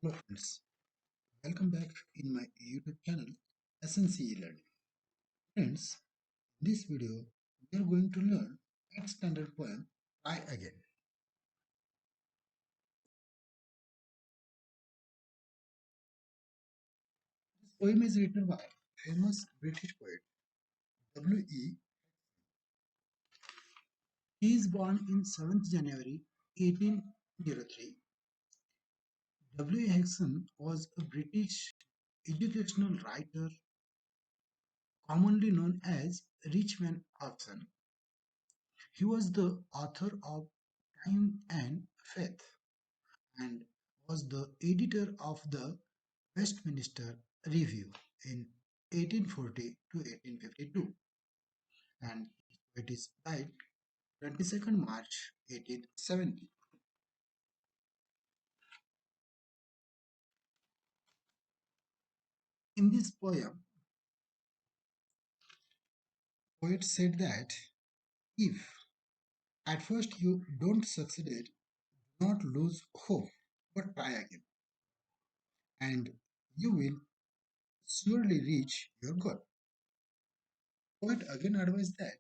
Hello friends, welcome back in my YouTube channel SNCE Learning. Friends, in this video we are going to learn 8th standard poem Try Again. This poem is written by famous British poet W.E. He is born in 7th January 1803. W. Hexon was a British educational writer commonly known as Rich Man Hudson. He was the author of Time and Faith and was the editor of the Westminster Review in 1840 to 1852, and it is died 22nd March 1870. In this poem, poet said that if at first you don't succeed, do not lose hope, but try again, and you will surely reach your goal. Poet again advised that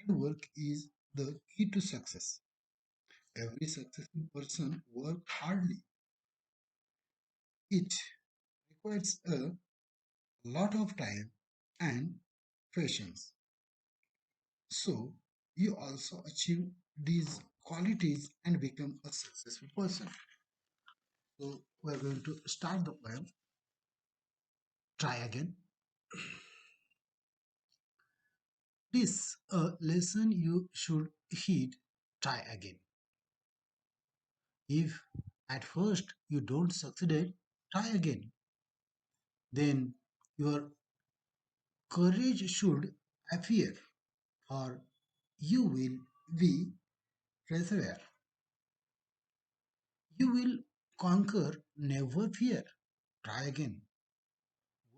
hard work is the key to success. Every successful person works hardly. It requires a lot of time and patience. So you also achieve these qualities and become a successful person. So we're going to start the poem. Try again. This a lesson you should heed. Try again. If at first you don't succeed, try again. Then your courage should appear, or you will be persevere. You will conquer, never fear. Try again.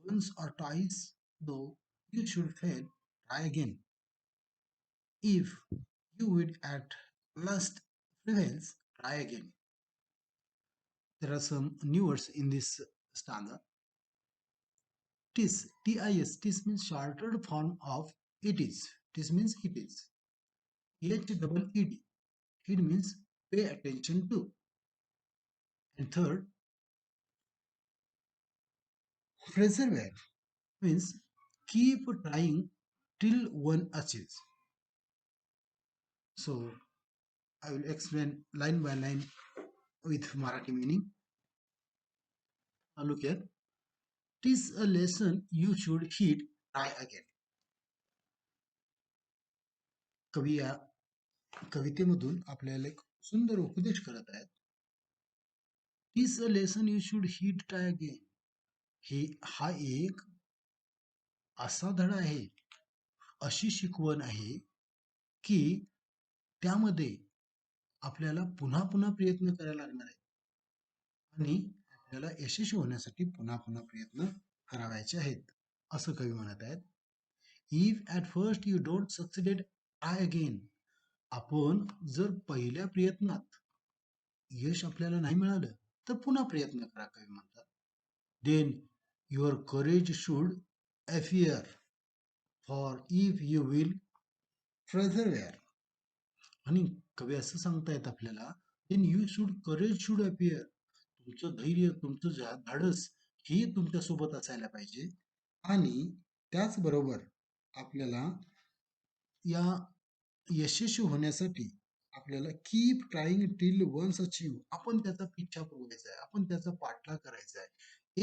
Once or twice, though you should fail, try again. If you would at last prevails, try again. There are some new words in this stanza. Tis, T-I-S, tis means shortened form of it is. Tis means it is. H-double-E-D, it means pay attention to. And third, persevere means keep trying till one achieves. So I will explain line by line with Marathi meaning. Now look here. Tis a lesson you should heed, try again. कवी या कवितेमधून आपल्याला एक सुंदर उपदेश करत आहेत. tis a lesson you should heed, try again. हा एक असा धडा आहे, अशी शिकवण आहे की त्यामध्ये आपल्याला पुन्हा पुन्हा प्रयत्न करायला लागणार आहे आणि आपल्याला यशस्वी होण्यासाठी पुन्हा पुन्हा प्रयत्न करावायचे आहेत, असं कवी म्हणत आहेत. If at first you don't succeeded, try again. आपण जर पहिल्या प्रयत्नात यश आपल्याला नाही मिळालं तर पुन्हा प्रयत्न करा, कवी म्हणतात. Then your courage should appear, for if you will persevere. आणि कवी असं सांगतायत आपल्याला, then you should courage should appear. तुमचं धैर्य, तुमचं धाडस हे तुमच्यासोबत असायला पाहिजे. आणि त्याचबरोबर आपल्याला या यशस्वी होण्यासाठी आपल्याला keep trying till one's achieve, आपण त्याचा पिच्छा पुरवायचा आहे, आपण त्याचा पाठलाग करायचा आहे.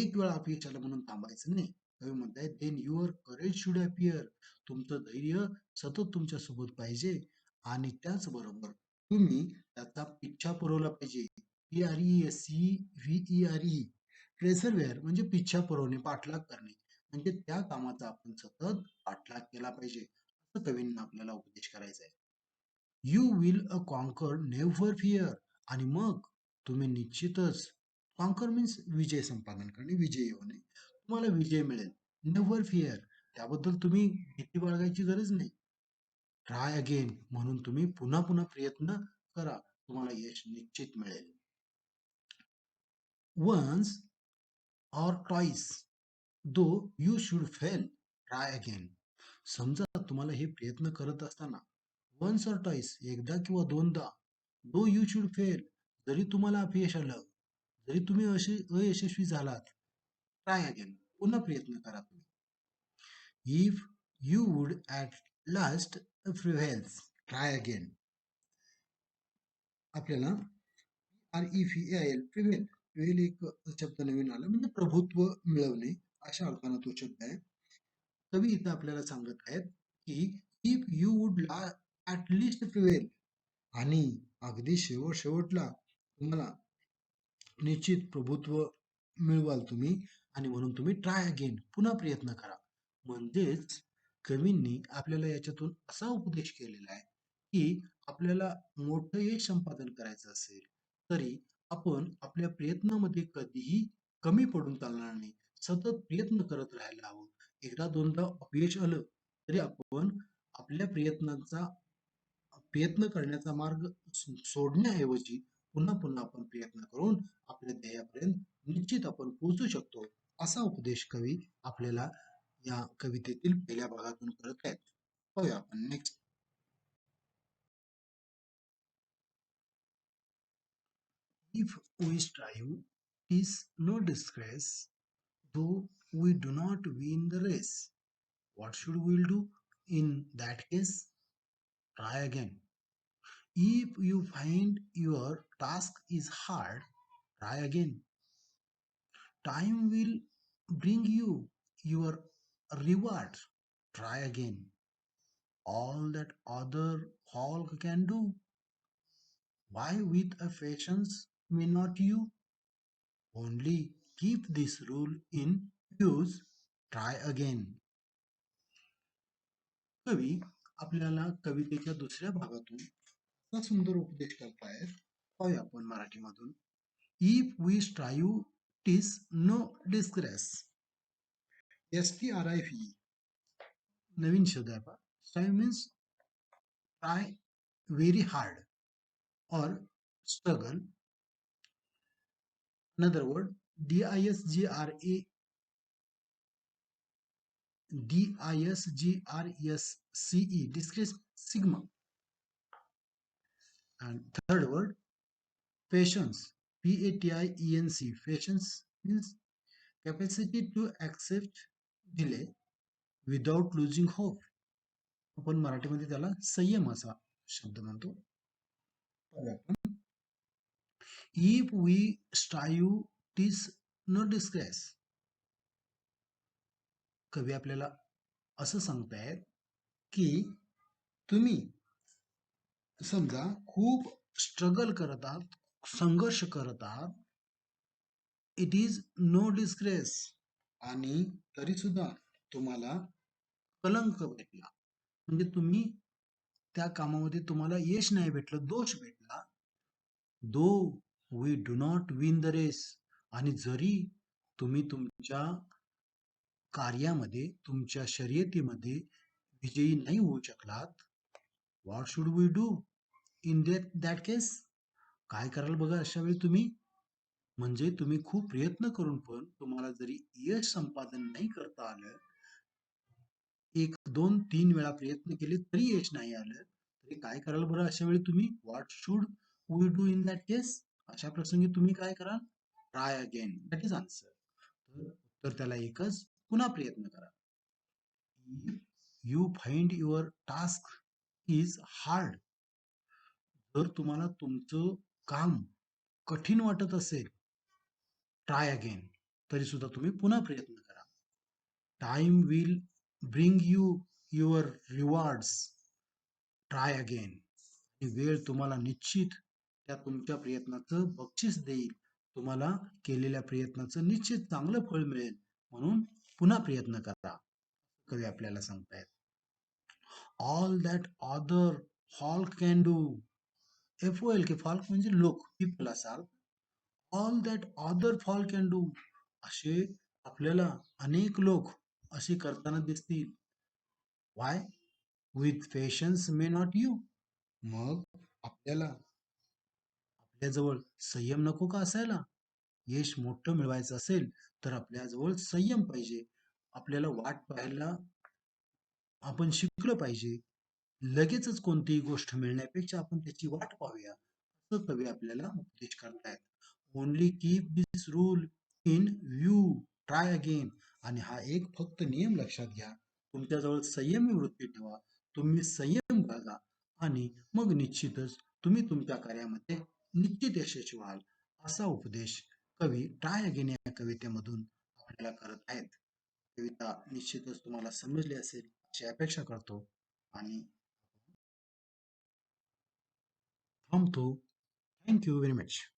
एक वेळा अपयशाला म्हणून थांबायचं नाही. कवी म्हणताय then your courage should appear, तुमचं धैर्य सतत तुमच्या सोबत पाहिजे आणि त्याचबरोबर तुम्ही त्याचा पिच्छा पुरवला पाहिजे. PRESEVERE, प्रेसरवेअर म्हणजे पिच्छा पुरवणे, पाठलाग करणे, म्हणजे त्या कामाचा आपण सतत पाठलाग केला पाहिजे, असं कवींना आपल्याला उपदेश करायचा आहे. You will a conquer, never fear. आणि मग तुम्ही निश्चितच, कॉन्कर मीन्स विजय संपादन करणे, विजयी होणे, तुम्हाला विजय मिळेल. नेव्हर फिअर, त्याबद्दल तुम्ही भीती बाळगायची गरज नाही. ट्राय अगेन, म्हणून तुम्ही पुन्हा पुन्हा प्रयत्न करा, तुम्हाला यश निश्चित मिळेल. once or twice, though you should fail, try again. समजा तुम्हाला हे प्रयत्न करत असताना वन्स और ट्वाइस एकदा किंवा दोनदा दो यू शुड फेल जरी तुम्हाला अपयश आलं जरी तुम्ही अयशस्वी झालात ट्राय अगेन पुन्हा प्रयत्न करा तुम्ही if you would at last prevails try again आपल्याला R E V L prevail prevail एक शब्द नवीन आला म्हणजे प्रभुत्व मिळवणे अशा अर्थाने तो शब्द आहे कवी इथं आपल्याला सांगत आहेत की if you would at least prevail आणि अगदी शेवटला तुम्हाला निश्चित प्रभुत्व मिळवाल तुम्ही आणि म्हणून तुम्ही ट्राय अगेन पुन्हा प्रयत्न करा म्हणजेच कवींनी आपल्याला याच्यातून असा उपदेश केलेला आहे की आपल्याला मोठं यश संपादन करायचं असेल तरी आपण आपल्या प्रयत्नामध्ये कधीही कमी पडून चालणार नाही सतत प्रयत्न करत राहायला हवं एकदा दोनदा अपयश आलं तरी आपण आपल्या प्रयत्न करण्याचा मार्ग सोडण्याऐवजी पुन्हा पुन्हा आपण प्रयत्न करून आपल्या ध्येयापर्यंत निश्चित आपण पोहोचू शकतो असा उपदेश कवी आपल्याला या कवितेतील पहिल्या भागातून करत आहेत पाहूया आपण next if we strive is no disgrace though we do not win the race what should we do in that case try again if you find your task is hard try again time will bring you your reward try again all that other folk can do why with a patience may not you only keep this rule in use try again कवी आपल्याला कवितेच्या दुसऱ्या भागातून असा सुंदर उपदेश करतायत पाहूया आपण मराठीमधून if we strive TISS no disgrace STRIVE नवीन शब्द आहे पहा strive means try very hard और struggle another word DISGRACE disgrace sigma and third word patience PATIENC patience means capacity to accept delay without losing hope आपण मराठीमध्ये त्याला संयम असा शब्द म्हणतो if we strive TISS no disgrace कवी आपल्याला असं सांगतायत की तुम्ही समजा खूप स्ट्रगल करत आहात संघर्ष करत आहात इट इज नो डिस्ग्रेस आणि तरी सुद्धा तुम्हाला कलंक भेटला म्हणजे तुम्ही त्या कामामध्ये तुम्हाला यश नाही भेटलं दोष भेटला though we do not win the race आणि जरी तुम्ही तुमच्या कार्यामध्ये तुमच्या शर्यतीमध्ये विजयी नाही होऊ शकलात what should we do in that case काय कराल बघा अशा वेळी तुम्ही म्हणजे तुम्ही खूप प्रयत्न करून पण तुम्हाला जरी यश संपादन नाही करता आलं एक दोन तीन वेळा प्रयत्न केले तरी यश नाही आलं तरी काय कराल बरं अशा वेळी तुम्ही what should we do in that case अशा प्रसंगी तुम्ही काय कराल try again that is answer तर त्याला एकच पुन्हा प्रयत्न करा you find your task is hard जर तुम्हाला तुमचं काम कठीण वाटत असेल ट्राय अगेन तरी सुद्धा तुम्ही पुन्हा प्रयत्न करा time will bring you your rewards try again वेळ तुम्हाला निश्चित त्या तुमच्या प्रयत्नाचं बक्षीस देईल तुम्हाला केलेल्या प्रयत्नाचं निश्चित चांगलं फळ मिळेल म्हणून पुन्हा प्रयत्न करा कवी आपल्याला सांगतायत all that other folk can do FOLK folk म्हणजे लोक पीपल असाल all that other folk can do असे आपल्याला अनेक लोक असे करताना दिसतील why with patience may not you मग आपल्याला आपल्याजवळ संयम नको का असायला यश मोठं मिळवायचं असेल तर आपल्याजवळ संयम पाहिजे. आपल्याला वाट पाहायला आपण शिकलं पाहिजे. लगेचच कोणतीही गोष्ट मिळण्यापेक्षा आपण त्याची वाट पाहूया, असं कवी आपल्याला उपदेश करतायत. Only keep this rule in view, try again. आणि हा एक फक्त नियम लक्षात घ्या. तुमच्याजवळ संयमी वृत्ती ठेवा, तुम्ही संयम बाळगा आणि मग निश्चितच तुम्ही तुमच्या कार्यामध्ये निश्चित यशस्वी व्हाल. असा उपदेश कवी ट्राय अगेन या कवितेमधून आपल्याला करत आहेत. कविता निश्चितच तुम्हाला समजली असेल अशी अपेक्षा करतो आणि थांबतो. Thank you very much.